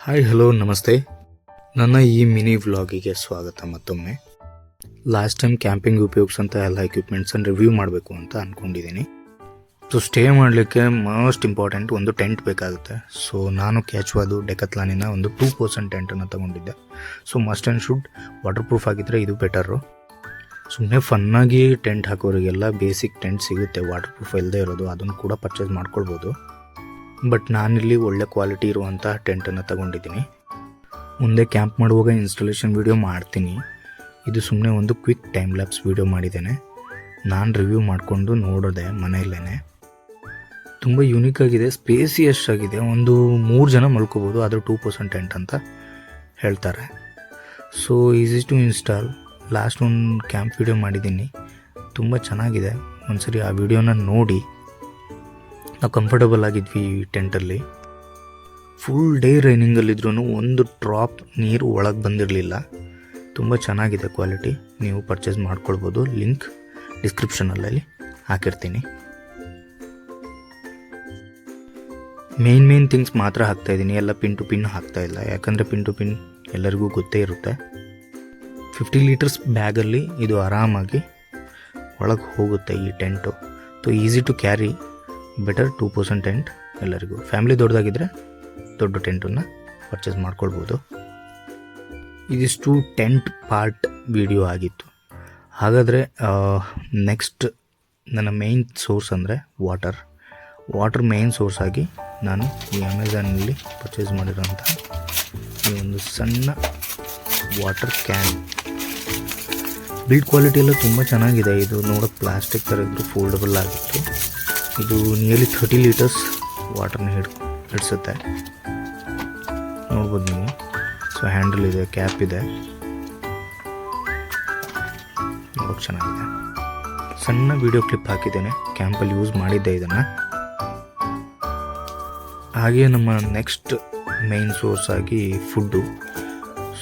Hi hello ನಮಸ್ತೆ. ನನ್ನ ಈ ಮಿನಿ ವ್ಲಾಗಿಗೆ ಸ್ವಾಗತ ಮತ್ತೊಮ್ಮೆ. ಲಾಸ್ಟ್ ಟೈಮ್ ಕ್ಯಾಂಪಿಂಗ್ ಉಪಯೋಗಿಸೋಂಥ ಎಲ್ಲ ಎಕ್ವಿಪ್ಮೆಂಟ್ಸನ್ನು ರಿವ್ಯೂ ಮಾಡಬೇಕು ಅಂತ ಅಂದ್ಕೊಂಡಿದ್ದೀನಿ. ಸೊ ಸ್ಟೇ ಮಾಡಲಿಕ್ಕೆ ಮೋಸ್ಟ್ ಇಂಪಾರ್ಟೆಂಟ್ ಒಂದು ಟೆಂಟ್ ಬೇಕಾಗುತ್ತೆ. ಸೊ ನಾನು ಕ್ಯಾಚ್ವಾದು ಡೆಕತ್ಲಾನಿನ ಒಂದು 2% ಟೆಂಟನ್ನು ತೊಗೊಂಡಿದ್ದೆ. So must and should water proof ಆಗಿದ್ದರೆ ಇದು ಬೆಟರು. ಸುಮ್ಮನೆ ಫನ್ನಾಗಿ ಟೆಂಟ್ ಹಾಕೋರಿಗೆಲ್ಲ ಬೇಸಿಕ್ ಟೆಂಟ್ ಸಿಗುತ್ತೆ ವಾಟರ್ ಪ್ರೂಫ್ ಇಲ್ಲದೆ ಇರೋದು, ಅದನ್ನು ಕೂಡ ಪರ್ಚೇಸ್ ಮಾಡ್ಕೊಳ್ಬೋದು. ಬಟ್ ನಾನಿಲ್ಲಿ ಒಳ್ಳೆ ಕ್ವಾಲಿಟಿ ಇರುವಂಥ ಟೆಂಟನ್ನು ತಗೊಂಡಿದ್ದೀನಿ. ಮುಂದೆ ಕ್ಯಾಂಪ್ ಮಾಡುವಾಗ ಇನ್ಸ್ಟಾಲೇಷನ್ ವೀಡಿಯೋ ಮಾಡ್ತೀನಿ. ಇದು ಸುಮ್ಮನೆ ಒಂದು ಕ್ವಿಕ್ ಟೈಮ್ ಲ್ಯಾಪ್ಸ್ ವೀಡಿಯೋ ಮಾಡಿದ್ದೇನೆ. ನಾನು ರಿವ್ಯೂ ಮಾಡಿಕೊಂಡು ನೋಡಿದೆ ಮನೆಯಲ್ಲೇ. ತುಂಬ ಯೂನಿಕ್ ಆಗಿದೆ, ಸ್ಪೇಸಿಯಸ್ ಆಗಿದೆ. ಒಂದು 3 ಜನ ಮಲ್ಕೋಬೋದು. ಅದು 2% ಟೆಂಟ್ ಅಂತ ಹೇಳ್ತಾರೆ. So easy to install. Last ಒಂದು ಕ್ಯಾಂಪ್ ವೀಡಿಯೋ ಮಾಡಿದ್ದೀನಿ, ತುಂಬ ಚೆನ್ನಾಗಿದೆ. ಒಂದ್ಸರಿ ಆ ವಿಡಿಯೋನ ನೋಡಿ. ನಾವು ಕಂಫರ್ಟಬಲ್ ಆಗಿದ್ವಿ ಈ ಟೆಂಟಲ್ಲಿ. ಫುಲ್ ಡೇ ರೈನಿಂಗಲ್ಲಿದ್ರೂ ಒಂದು ಡ್ರಾಪ್ ನೀರು ಒಳಗೆ ಬಂದಿರಲಿಲ್ಲ. ತುಂಬ ಚೆನ್ನಾಗಿದೆ ಕ್ವಾಲಿಟಿ. ನೀವು ಪರ್ಚೇಸ್ ಮಾಡ್ಕೊಳ್ಬೋದು. ಲಿಂಕ್ ಡಿಸ್ಕ್ರಿಪ್ಷನಲ್ಲಿ ಹಾಕಿರ್ತೀನಿ. ಮೇನ್ ಥಿಂಗ್ಸ್ ಮಾತ್ರ ಹಾಕ್ತಾಯಿದ್ದೀನಿ, ಎಲ್ಲ ಪಿನ್ ಟು ಪಿನ್ ಹಾಕ್ತಾಯಿಲ್ಲ. ಯಾಕಂದರೆ ಪಿನ್ ಟು ಪಿನ್ ಎಲ್ಲರಿಗೂ ಗೊತ್ತೇ ಇರುತ್ತೆ. 50 ಲೀಟರ್ಸ್ ಬ್ಯಾಗಲ್ಲಿ ಇದು ಆರಾಮಾಗಿ ಒಳಗೆ ಹೋಗುತ್ತೆ ಈ tent. So easy to carry, better 2% tent ಎಲ್ಲರಿಗೂ. ಫ್ಯಾಮಿಲಿ ದೊಡ್ಡದಾಗಿದ್ದರೆ ದೊಡ್ಡ ಟೆಂಟನ್ನು ಪರ್ಚೇಸ್ ಮಾಡ್ಕೊಳ್ಬೋದು. ಇದಿಷ್ಟು ಟೆಂಟ್ ಪಾರ್ಟ್ ವಿಡಿಯೋ ಆಗಿತ್ತು. ಹಾಗಾದರೆ ನೆಕ್ಸ್ಟ್ ನನ್ನ ಮೇಯ್ನ್ ಸೋರ್ಸ್ ಅಂದರೆ ವಾಟರ್ ಮೇಯ್ನ್ ಸೋರ್ಸ್ ಆಗಿ ನಾನು ಈ ಅಮೆಝಾನಲ್ಲಿ ಪರ್ಚೇಸ್ ಮಾಡಿರೋಂಥ ಈ ಒಂದು ಸಣ್ಣ ವಾಟರ್ ಕ್ಯಾನ್. ಬಿಲ್ಡ್ ಕ್ವಾಲಿಟಿ ಎಲ್ಲ ತುಂಬ ಚೆನ್ನಾಗಿದೆ. ಇದು ನೋಡೋಕ್ಕೆ ಪ್ಲಾಸ್ಟಿಕ್ ಥರ ಇದ್ದರೂ ಫೋಲ್ಡಬಲ್ ಆಗಿತ್ತು. ಇದು ನಿಯರ್ಲಿ 30 ಲೀಟರ್ಸ್ ವಾಟರ್ನ ಹಿಡಿಸುತ್ತೆ, ನೋಡ್ಬೋದು ನೀವು. ಸೊ ಹ್ಯಾಂಡಲ್ ಇದೆ, ಕ್ಯಾಪ್ ಇದೆ, ನೋಡೋಕ್ಕೆ ಚೆನ್ನಾಗಿದೆ. ಸಣ್ಣ ವಿಡಿಯೋ ಕ್ಲಿಪ್ ಹಾಕಿದ್ದೇನೆ, ಕ್ಯಾಂಪಲ್ಲಿ ಯೂಸ್ ಮಾಡಿದ್ದೆ ಇದನ್ನು. ಹಾಗೆ ನಮ್ಮ ನೆಕ್ಸ್ಟ್ ಮೇನ್ ಸೋರ್ಸ್ ಆಗಿ ಫುಡ್ಡು.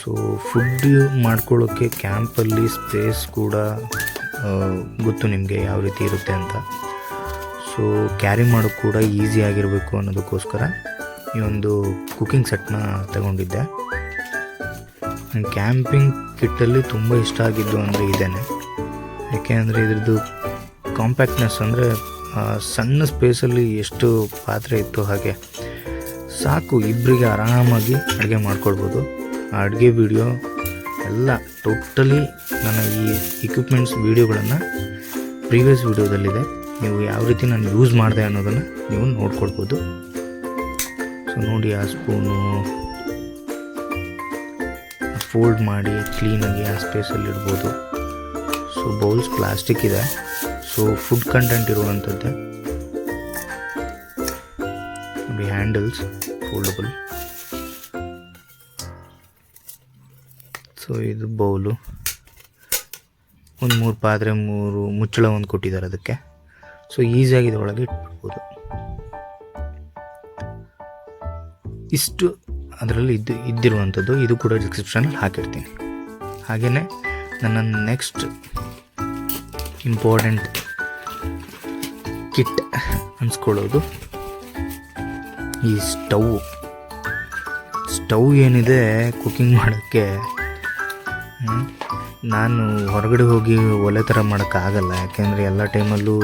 ಸೊ ಫುಡ್ ಮಾಡ್ಕೊಳ್ಳೋಕ್ಕೆ ಕ್ಯಾಂಪಲ್ಲಿ ಸ್ಪೇಸ್ ಕೂಡ ಗೊತ್ತು ನಿಮಗೆ ಯಾವ ರೀತಿ ಇರುತ್ತೆ ಅಂತ. ಸೊ ಕ್ಯಾರಿ ಮಾಡೋಕ್ಕೆ ಕೂಡ ಈಸಿ ಆಗಿರಬೇಕು ಅನ್ನೋದಕ್ಕೋಸ್ಕರ ಈ ಒಂದು ಕುಕ್ಕಿಂಗ್ ಸೆಟ್ನ ತಗೊಂಡಿದ್ದೆ. ಕ್ಯಾಂಪಿಂಗ್ ಕಿಟ್ಟಲ್ಲಿ ತುಂಬ ಇಷ್ಟ ಆಗಿದ್ದು ಅಂದರೆ ಇದೇನೆ. ಯಾಕೆಂದರೆ ಇದ್ರದ್ದು ಕಾಂಪ್ಯಾಕ್ಟ್ನೆಸ್, ಅಂದರೆ ಸಣ್ಣ ಸ್ಪೇಸಲ್ಲಿ ಎಷ್ಟು ಪಾತ್ರೆ ಇತ್ತು ಹಾಗೆ ಸಾಕು, ಇಬ್ಬರಿಗೆ ಆರಾಮಾಗಿ ಅಡುಗೆ ಮಾಡ್ಕೊಳ್ಬೋದು. ಆ ಅಡುಗೆ ವಿಡಿಯೋ ಎಲ್ಲ ಟೋಟಲಿ ನನ್ನ ಈ ಎಕ್ವಿಪ್ಮೆಂಟ್ಸ್ ವೀಡಿಯೋಗಳನ್ನು ಪ್ರೀವಿಯಸ್ ವೀಡಿಯೋದಲ್ಲಿದೆ. ನೀವು ಯಾವ ರೀತಿ ನಾನು ಯೂಸ್ ಮಾಡಿದೆ ಅನ್ನೋದನ್ನು ನೀವು ನೋಡ್ಕೊಳ್ಬೋದು. ಸೊ ನೋಡಿ, ಆ ಸ್ಪೂನು ಫೋಲ್ಡ್ ಮಾಡಿ ಕ್ಲೀನಾಗಿ ಆ ಸ್ಪೇಸಲ್ಲಿ ಇಡ್ಬೋದು. ಸೊ ಬೌಲ್ಸ್ ಪ್ಲಾಸ್ಟಿಕ್ ಇದೆ, ಸೊ ಫುಡ್ ಕಂಟೆಂಟ್ ಇರುವಂಥದ್ದೇ. ನೋಡಿ ಹ್ಯಾಂಡಲ್ಸ್ ಫೋಲ್ಡಬಲ್. ಸೊ ಇದು ಬೌಲು. ಒಂದು 3 ಪಾತ್ರೆ, 3 ಮುಚ್ಚಳ ಒಂದು ಕೊಟ್ಟಿದ್ದಾರೆ ಅದಕ್ಕೆ. ಸೊ ಈಸಿಯಾಗಿದೆ, ಒಳಗೆ ಇಟ್ಬಿಡ್ಬೋದು. ಇಷ್ಟು ಅದರಲ್ಲಿ ಇದ್ದಿರುವಂಥದ್ದು. ಇದು ಕೂಡ ಡಿಸ್ಕ್ರಿಪ್ಷನಲ್ಲಿ ಹಾಕಿರ್ತೀನಿ. ಹಾಗೆಯೇ ನನ್ನ ನೆಕ್ಸ್ಟ್ ಇಂಪಾರ್ಟೆಂಟ್ ಕಿಟ್ ಅನ್ಸ್ಕೊಳ್ಳೋದು ಈ ಸ್ಟವ್ ಏನಿದೆ ಕುಕ್ಕಿಂಗ್ ಮಾಡೋಕ್ಕೆ. ನಾನು ಹೊರಗಡೆ ಹೋಗಿ ಒಲೆ ಥರ ಮಾಡೋಕ್ಕಾಗಲ್ಲ, ಯಾಕೆಂದರೆ ಎಲ್ಲ ಟೈಮಲ್ಲೂ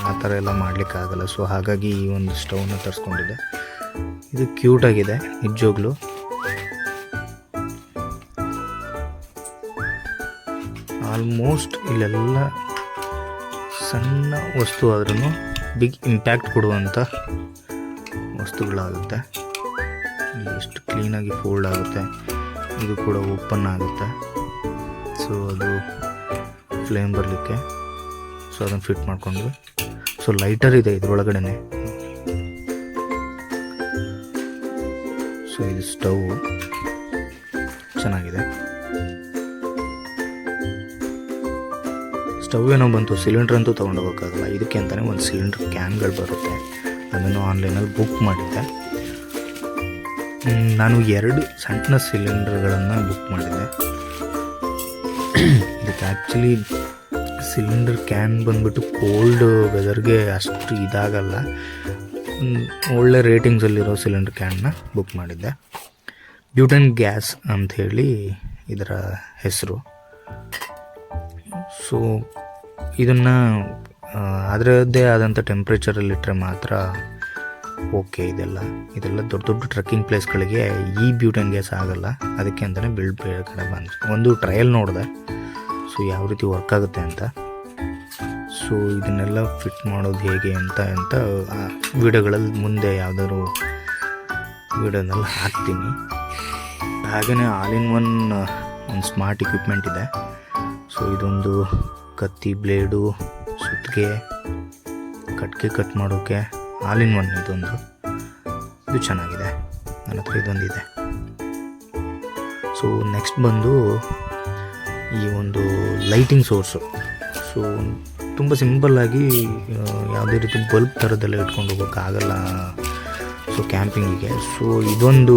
ಆ ಥರ ಎಲ್ಲ ಮಾಡಲಿಕ್ಕಾಗಲ್ಲ. ಸೊ ಹಾಗಾಗಿ ಈ ಒಂದು ಸ್ಟವ್ನ ತರಿಸ್ಕೊಂಡಿದ್ದೆ. ಇದು ಕ್ಯೂಟಾಗಿದೆ ನಿಜವಾಗ್ಲೂ. ಆಲ್ಮೋಸ್ಟ್ ಇಲ್ಲೆಲ್ಲ ಸಣ್ಣ ವಸ್ತು ಆದ್ರೂ ಬಿಗ್ ಇಂಪ್ಯಾಕ್ಟ್ ಕೊಡುವಂಥ ವಸ್ತುಗಳಾಗುತ್ತೆ. ಎಷ್ಟು ಕ್ಲೀನಾಗಿ ಫೋಲ್ಡ್ ಆಗುತ್ತೆ. ಇದು ಕೂಡ ಓಪನ್ ಆಗುತ್ತೆ. ಸೊ ಅದು ಫ್ಲೇಮ್ ಬರಲಿಕ್ಕೆ. ಸೊ ಅದನ್ನು ಫಿಟ್ ಮಾಡ್ಕೊಂಡ್ವಿ. ಸೊ ಲೈಟರ್ ಇದೆ ಇದರೊಳಗಡೆ. ಸೊ ಇದು ಸ್ಟವ್ ಚೆನ್ನಾಗಿದೆ. ಸ್ಟವ್ ಏನೋ ಬಂತು, ಸಿಲಿಂಡ್ರ್ ಅಂತೂ ತೊಗೊಂಡೋಗೋಕ್ಕಾಗಲ್ಲ. ಇದಕ್ಕೆ ಅಂತಲೇ ಒಂದು ಸಿಲಿಂಡ್ರ್ ಕ್ಯಾನ್ಗಳು ಬರುತ್ತೆ, ಅದನ್ನು ಆನ್ಲೈನಲ್ಲಿ ಬುಕ್ ಮಾಡಿದ್ದೆ. ನಾನು 2 ಸಣ್ಣ ಸಿಲಿಂಡರ್ಗಳನ್ನು ಬುಕ್ ಮಾಡಿದ್ದೆ. ಇದಕ್ಕೆ ಆ್ಯಕ್ಚುಲಿ ಸಿಲಿಂಡರ್ ಕ್ಯಾನ್ ಬಂದುಬಿಟ್ಟು ಕೋಲ್ಡ್ ವೆದರ್ಗೆ ಅಷ್ಟು ಇದಾಗಲ್ಲ. ಒಳ್ಳೆ ರೇಟಿಂಗ್ಸಲ್ಲಿರೋ ಸಿಲಿಂಡರ್ ಕ್ಯಾನ್ನ ಬುಕ್ ಮಾಡಿದ್ದೆ. ಬ್ಯೂಟನ್ ಗ್ಯಾಸ್ ಅಂಥೇಳಿ ಇದರ ಹೆಸರು. ಸೊ ಇದನ್ನು ಅದರದ್ದೇ ಆದಂಥ ಟೆಂಪ್ರೇಚರಲ್ಲಿಟ್ಟರೆ ಮಾತ್ರ ಓಕೆ. ಇದೆಲ್ಲ ದೊಡ್ಡ ದೊಡ್ಡ ಟ್ರೆಕ್ಕಿಂಗ್ ಪ್ಲೇಸ್ಗಳಿಗೆ ಈ ಬ್ಯೂಟನ್ ಗ್ಯಾಸ್ ಆಗಲ್ಲ. ಅದಕ್ಕೆ ಅಂತಲೇ ಕಡೆ ಬಂದು ಒಂದು ಟ್ರಯಲ್ ನೋಡಿದೆ, ಸೊ ಯಾವ ರೀತಿ ವರ್ಕ್ ಆಗುತ್ತೆ ಅಂತ. ಸೊ ಇದನ್ನೆಲ್ಲ ಫಿಟ್ ಮಾಡೋದು ಹೇಗೆ ಅಂತ ವೀಡಿಯೋಗಳಲ್ಲಿ ಮುಂದೆ ಯಾವುದಾದ್ರು ವೀಡಿಯೋನೆಲ್ಲ ಹಾಕ್ತೀನಿ. ಹಾಗೆಯೇ ಆಲ್ ಇನ್ ಒನ್ ಒಂದು ಸ್ಮಾರ್ಟ್ ಇಕ್ವಿಪ್ಮೆಂಟ್ ಇದೆ. ಸೊ ಇದೊಂದು ಕತ್ತಿ, ಬ್ಲೇಡು, ಸುತ್ತಿಗೆ, ಕಟ್ಗೆ ಕಟ್ ಮಾಡೋಕ್ಕೆ ಆಲ್ ಇನ್ ಒನ್ ಇದು ಚೆನ್ನಾಗಿದೆ. ನನ್ನ ಹತ್ರ ಇದೊಂದಿದೆ. ಸೊ ನೆಕ್ಸ್ಟ್ ಬಂದು ಈ ಒಂದು ಲೈಟಿಂಗ್ ಸೋರ್ಸು. ಸೊ ತುಂಬ ಸಿಂಪಲ್ಲಾಗಿ ಯಾವುದೇ ರೀತಿ ಬಲ್ಬ್ ಥರದ್ದೆಲ್ಲ ಇಟ್ಕೊಂಡು ಹೋಗೋಕ್ಕಾಗಲ್ಲ ಸೊ ಕ್ಯಾಂಪಿಂಗಿಗೆ. ಸೊ ಇದೊಂದು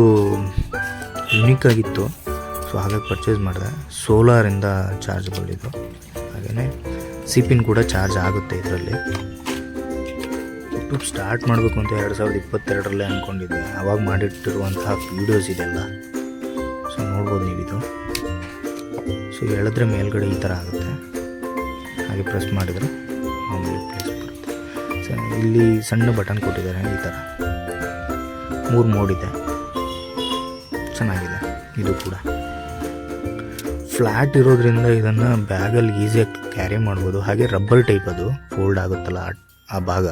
ಯುನಿಕ್ ಆಗಿತ್ತು. ಸೊ ಹಾಗಾಗಿ ಪರ್ಚೇಸ್ ಮಾಡಿದೆ. ಸೋಲಾರಿಂದ ಚಾರ್ಜಬಲ್ ಇದು. ಹಾಗೆಯೇ ಸಿಪಿನ್ ಕೂಡ ಚಾರ್ಜ್ ಆಗುತ್ತೆ ಇದರಲ್ಲಿ. ಯೂಟ್ಯೂಬ್ ಸ್ಟಾರ್ಟ್ ಮಾಡಬೇಕು ಅಂತ 2022 ಅಂದ್ಕೊಂಡಿದ್ದೆ. ಆವಾಗ ಮಾಡಿಟ್ಟಿರುವಂತಹ ವೀಡಿಯೋಸ್ ಇದೆಲ್ಲ. ಸೊ ನೋಡ್ಬೋದು ನೀವಿದು. ಸೊ ಎಳೆದ್ರೆ ಮೇಲ್ಗಡೆ ಈ ಥರ ಆಗುತ್ತೆ. ಹಾಗೆ ಪ್ರೆಸ್ ಮಾಡಿದರೆ ಮಾಮೂಲಿ ಪ್ಲೇಸ್ ಬರುತ್ತೆ. ಸೊ ಇಲ್ಲಿ ಸಣ್ಣ ಬಟನ್ ಕೊಟ್ಟಿದ್ದಾರೆ. ಈ ಥರ 3 ಮೋಡ್ ಇದೆ. ಚೆನ್ನಾಗಿದೆ ಇದು ಕೂಡ. ಫ್ಲ್ಯಾಟ್ ಇರೋದ್ರಿಂದ ಇದನ್ನು ಬ್ಯಾಗಲ್ಲಿ ಈಸಿಯಾಗಿ ಕ್ಯಾರಿ ಮಾಡ್ಬೋದು. ಹಾಗೆ ರಬ್ಬರ್ ಟೈಪ್ ಅದು ಫೋಲ್ಡ್ ಆಗುತ್ತಲ್ಲ ಆ ಭಾಗ.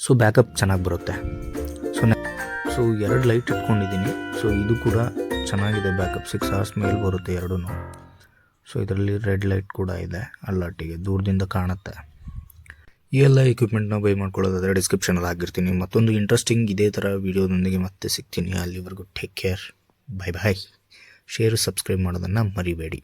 ಸೊ ಬ್ಯಾಕಪ್ ಚೆನ್ನಾಗಿ ಬರುತ್ತೆ. ಸೊ 2 ಲೈಟ್ ಇಟ್ಕೊಂಡಿದ್ದೀನಿ. ಸೊ ಇದು ಕೂಡ ಚೆನ್ನಾಗಿದೆ ಬ್ಯಾಕಪ್. 6 hours ಮೇಲೆ ಬರುತ್ತೆ ಎರಡೂ. ಸೊ ಇದರಲ್ಲಿ ರೆಡ್ ಲೈಟ್ ಕೂಡ ಇದೆ, ಅಲ್ಲರ್ಟಿಗೆ ದೂರದಿಂದ ಕಾಣುತ್ತೆ. ಈ ಎಲ್ಲ ಎಕ್ವಿಪ್ಮೆಂಟ್ನ ಬೈ ಮಾಡ್ಕೊಳ್ಳೋದಾದರೆ ಡಿಸ್ಕ್ರಿಪ್ಷನಲ್ಲಿ ಆಗಿರ್ತೀನಿ. ಮತ್ತೊಂದು ಇಂಟ್ರೆಸ್ಟಿಂಗ್ ಇದೇ ಥರ ವೀಡಿಯೋದೊಂದಿಗೆ ಮತ್ತೆ ಸಿಗ್ತೀನಿ. ಅಲ್ಲಿವರೆಗೂ ಟೇಕ್ ಕೇರ್, ಬಾಯ್ ಬಾಯ್. ಶೇರು, ಸಬ್ಸ್ಕ್ರೈಬ್ ಮಾಡೋದನ್ನು ಮರಿಬೇಡಿ.